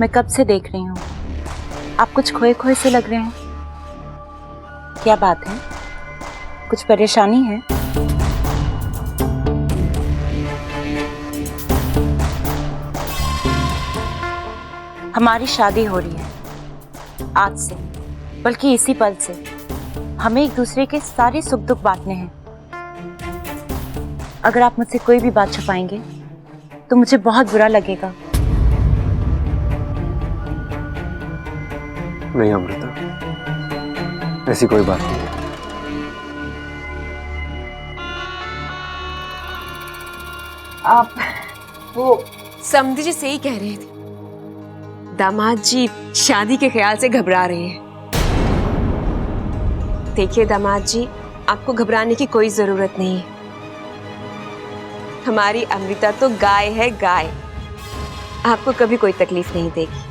मैं कब से देख रही हूँ, आप कुछ खोए खोए से लग रहे हैं। क्या बात है, कुछ परेशानी है? हमारी शादी हो रही है आज से, बल्कि इसी पल से। हमें एक दूसरे के सारे सुख दुख बांटने हैं। अगर आप मुझसे कोई भी बात छुपाएंगे तो मुझे बहुत बुरा लगेगा। नहीं अमृता, ऐसी कोई बात नहीं है। आप वो समधी जी सही कह रहे थे, दामाद जी शादी के ख्याल से घबरा रहे हैं। देखिए दामाद जी, आपको घबराने की कोई जरूरत नहीं है। हमारी अमृता तो गाय है, गाय। आपको कभी कोई तकलीफ नहीं देगी।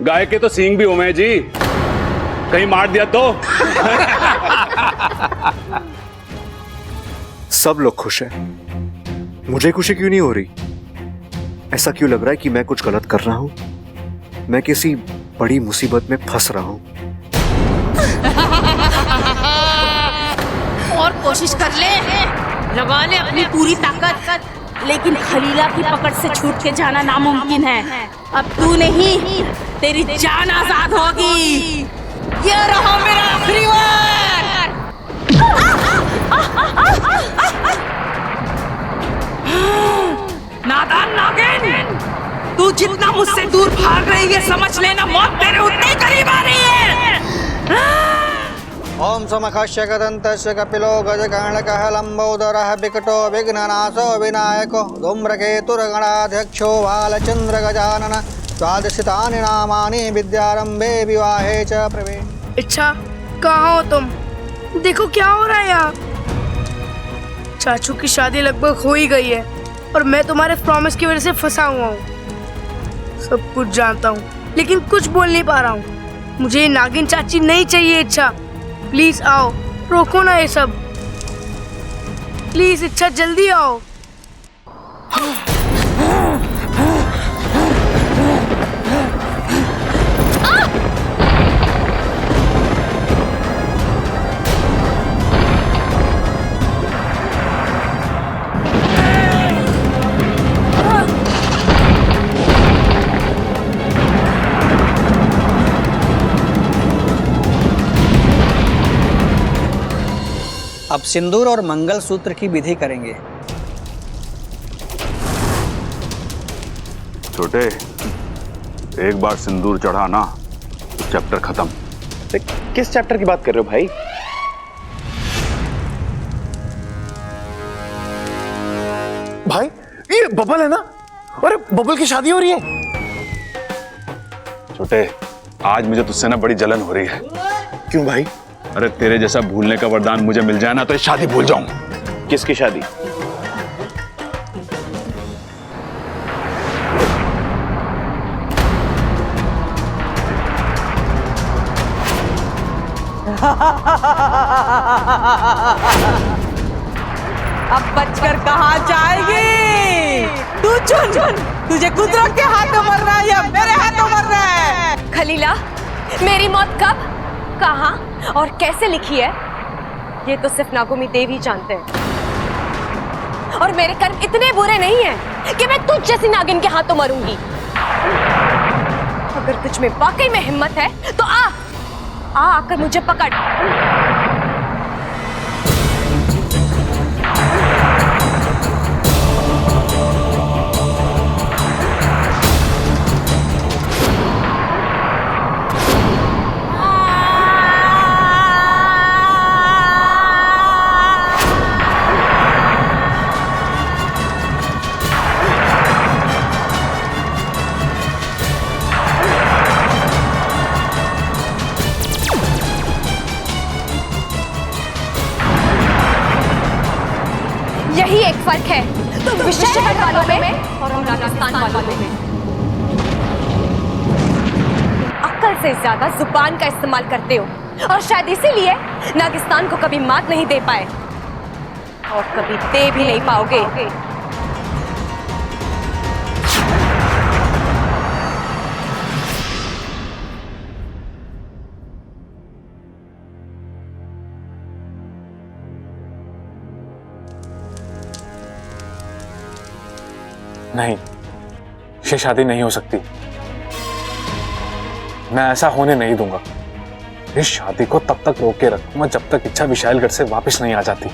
गाय के तो सींग भी होमे जी, कहीं मार दिया तो। सब लोग खुश हैं, मुझे खुशी क्यों नहीं हो रही? ऐसा क्यों लग रहा है कि मैं कुछ गलत कर रहा हूं? मैं किसी बड़ी मुसीबत में फंस रहा हूं। और कोशिश कर ले, लगा ले अपनी पूरी ताकत, लेकिन खलीला की पकड़ से छूट के जाना नामुमकिन है। अब तू नहीं, तेरी जान आजाद होगी। ये रहा मेरा आखिरी वार। नादान नागिन, तू जितना मुझसे दूर भाग रही है, समझ लेना मौत तेरे उतने ही करीब आ रही है। ओम समखस्य गदन्तस्य कपिलो गजकर्णकः लम्बोदरः विकटो विघ्ननाशो विनायको धूम्रकेतुर्गणाध्यक्षो बालचन्द्रगजानन द्वादशितानि नामानि विद्यारम्भे विवाहे च प्रवीण। अच्छा, कहाँ हो तुम? देखो क्या हो रहा है यहाँ। चाचू की शादी लगभग हो ही गई है और मैं तुम्हारे प्रॉमिस की वजह से फंसा हुआ हूँ। सब कुछ जानता हूँ, लेकिन कुछ बोल नहीं पा रहा हूँ। मुझे ये नागिन चाची नहीं चाहिए। इच्छा, प्लीज आओ, रोको ना ये सब। प्लीज इच्छा, जल्दी आओ। अब सिंदूर और मंगल सूत्र की विधि करेंगे। छोटे, एक बार सिंदूर चढ़ा ना, चैप्टर खत्म। किस चैप्टर की बात कर रहे हो भाई? भाई ये बबल है ना? अरे बबल की शादी हो रही है। छोटे, आज मुझे तुझसे ना बड़ी जलन हो रही है। क्यों भाई? अरे तेरे जैसा भूलने का वरदान मुझे मिल जाए ना तो ये शादी भूल जाऊं। किसकी शादी? अब बचकर कहाँ जाएगी? तू चुन, तुझे कुदरत के हाथों मरना है या मेरे हाथों मरना है? खलीला, मेरी मौत कब, कहाँ और कैसे लिखी है, ये तो सिर्फ नागोमी देव ही जानते हैं। और मेरे कर्म इतने बुरे नहीं हैं कि मैं तुझ जैसी नागिन के हाथों मरूंगी। अगर तुझ में वाकई में हिम्मत है तो आकर मुझे पकड़। यही एक फर्क है तुम विशेषकर वालों में और हम राजस्थान वालों में। अक्ल से ज्यादा जुबान का इस्तेमाल करते हो और शायद इसीलिए नागिस्तान को कभी मात नहीं दे पाए और कभी दे भी नहीं पाओगे। नहीं, ये शादी नहीं हो सकती। मैं ऐसा होने नहीं दूंगा। इस शादी को तब तक रोक के रखूंगा जब तक इच्छा विशालगढ़ से वापस नहीं आ जाती।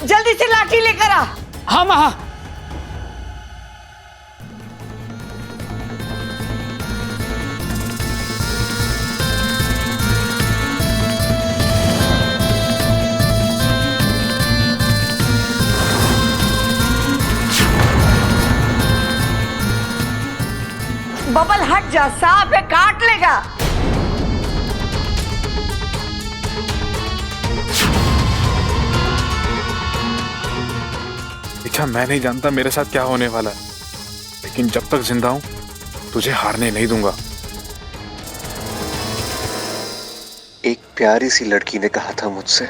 जल्दी से लाठी लेकर आ। हाँ माँ। बबल हट जा, सांप है, काट लेगा। इच्छा, मैं नहीं जानता मेरे साथ क्या होने वाला है, लेकिन जब तक जिंदा हूं तुझे हारने नहीं दूंगा। एक प्यारी सी लड़की ने कहा था मुझसे,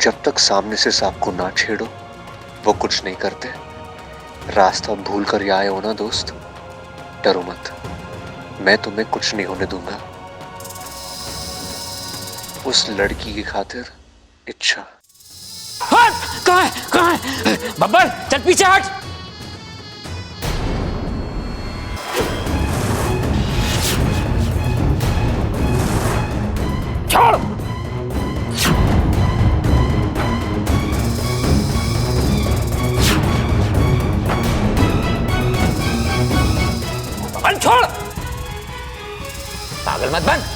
जब तक सामने से सांप को ना छेड़ो वो कुछ नहीं करते। रास्ता भूल कर आए हो ना दोस्त, डरो मत, मैं तुम्हें कुछ नहीं होने दूंगा। उस लड़की की खातिर इच्छा। हट! कहाँ है? कहाँ है? बब्बर, चल पीछे हट! छोड़! बब्बर छोड़! पागल मत बन!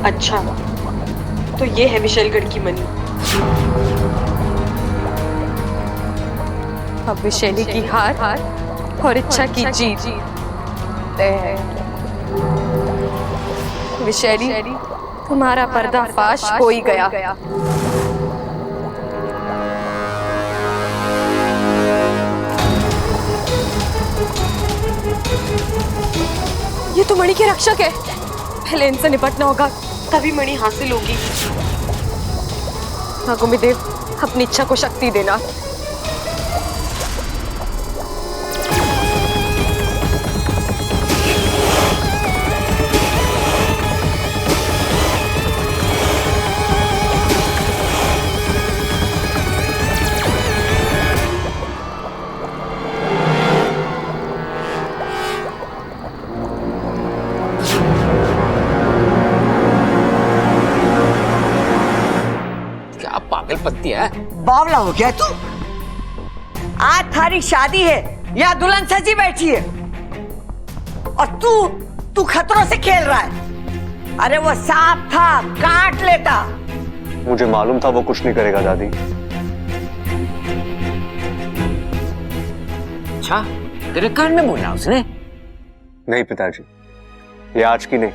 अच्छा, तो ये है विशालगढ़ की मनी। अब विशैली की हार और इच्छा की जीत तय है। विशैली, तुम्हारा पर्दाफाश हो ही गया। ये तो मणि के रक्षक है, पहले इनसे निपटना होगा, तभी मणि हासिल होगी। नागोमी देव, अपनी इच्छा को शक्ति देना। पागलपंती है। बावला हो गया तू? आज थारी शादी है, यहाँ दुल्हन सजी बैठी है और तू खतरों से खेल रहा है। अरे वो सांप था, काट लेता। मुझे मालूम था वो कुछ नहीं करेगा दादी। अच्छा, तेरे कान में बोला उसने? नहीं पिताजी, ये आज की नहीं,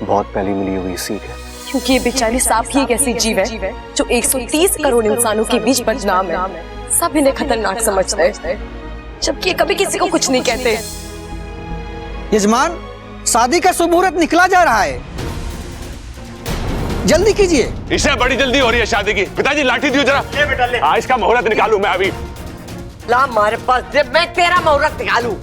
बहुत पहले मिली हुई सीख है। क्योंकि ये बेचारी सांप ही एक ऐसी जीव है जो 130 करोड़ इंसानों के बीच बदनाम है। सब इन्हें खतरनाक समझते हैं, जबकि ये कभी किसी को कुछ नहीं कहते। यजमान, शादी का शुभ मुहूर्त निकला जा रहा है, जल्दी कीजिए। इसे बड़ी जल्दी हो रही है शादी की। पिताजी लाठी दियो जरा। ये बेटा ले। आज का मुहूर्त निकालूं मैं अभी। ला हमारे पास दे, मैं तेरा मुहूर्त निकालूं।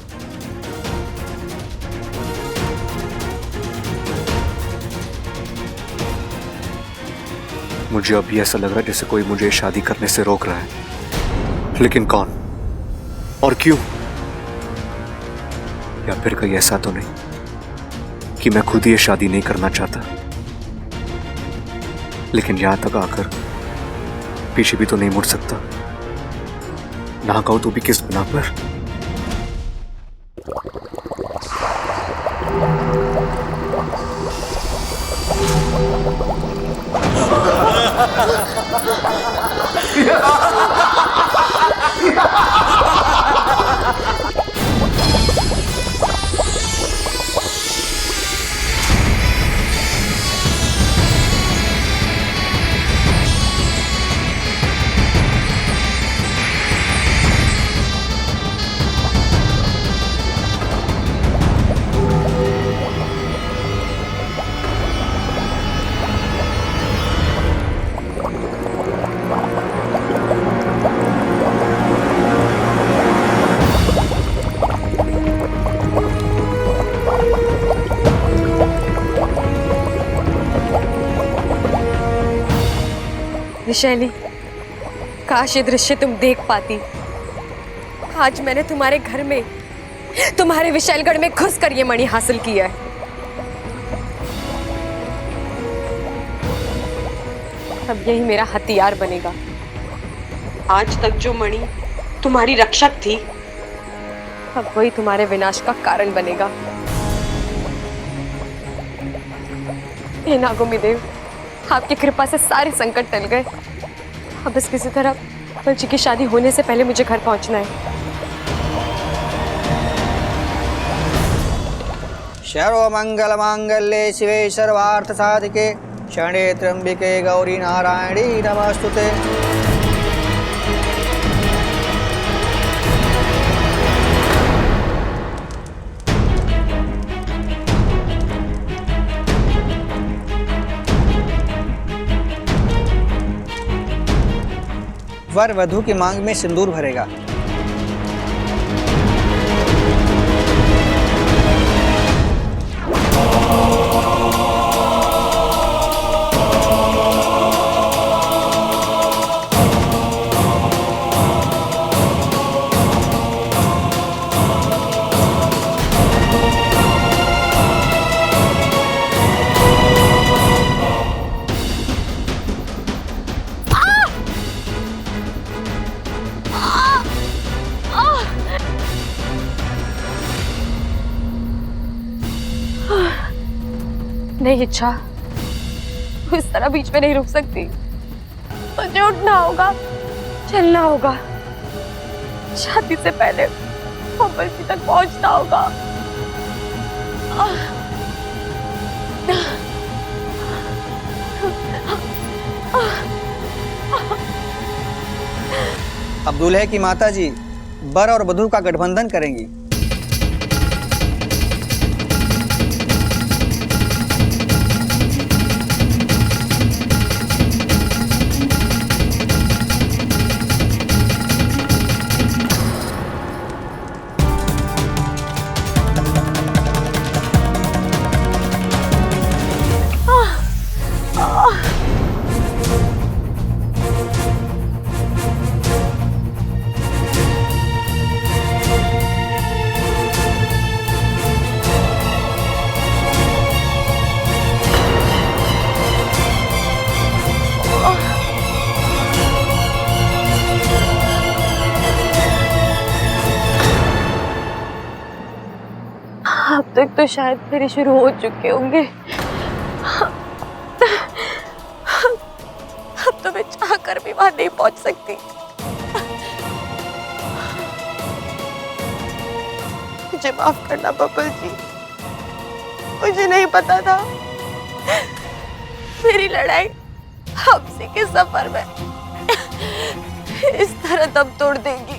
मुझे अभी ऐसा लग रहा है जैसे कोई मुझे शादी करने से रोक रहा है, लेकिन कौन और क्यों? या फिर कहीं ऐसा तो नहीं कि मैं खुद ये शादी नहीं करना चाहता, लेकिन यहां तक आकर पीछे भी तो नहीं मुड़ सकता। ना कहो तो भी किस बिना पर। विशैली, काश ये दृश्य तुम देख पाती। आज मैंने तुम्हारे घर में, तुम्हारे विशैलगढ़ में घुसकर ये मणि हासिल किया है। अब यही मेरा हथियार बनेगा। आज तक जो मणि तुम्हारी रक्षक थी, अब वही तुम्हारे विनाश का कारण बनेगा। हे नागोमी देव, आपकी कृपा से सारे संकट टल गए। अब बस किसी तरह बलजी की शादी होने से पहले मुझे घर पहुंचना है। सर्वमंगल मांगल्ये शिवे सर्वार्थ साधिके शरणे त्र्यंबिके गौरी नारायणी नमस्तुते। वर वधु की मांग में सिंदूर भरेगा। नहीं इच्छा, इस तरह बीच में नहीं रुक सकती। मुझे उठना होगा, चलना होगा। शादी से पहले बलजी तक पहुंचना होगा। अब दूल्हे की माता जी वर और वधु का गठबंधन करेंगी। अब तक तो शायद मेरे शुरू हो चुके होंगे। अब तो मैं चाह कर भी वहां नहीं पहुंच सकती। मुझे माफ करना बबल जी, मुझे नहीं पता था मेरी लड़ाई आपसे के सफर में इस तरह दम तोड़ देगी।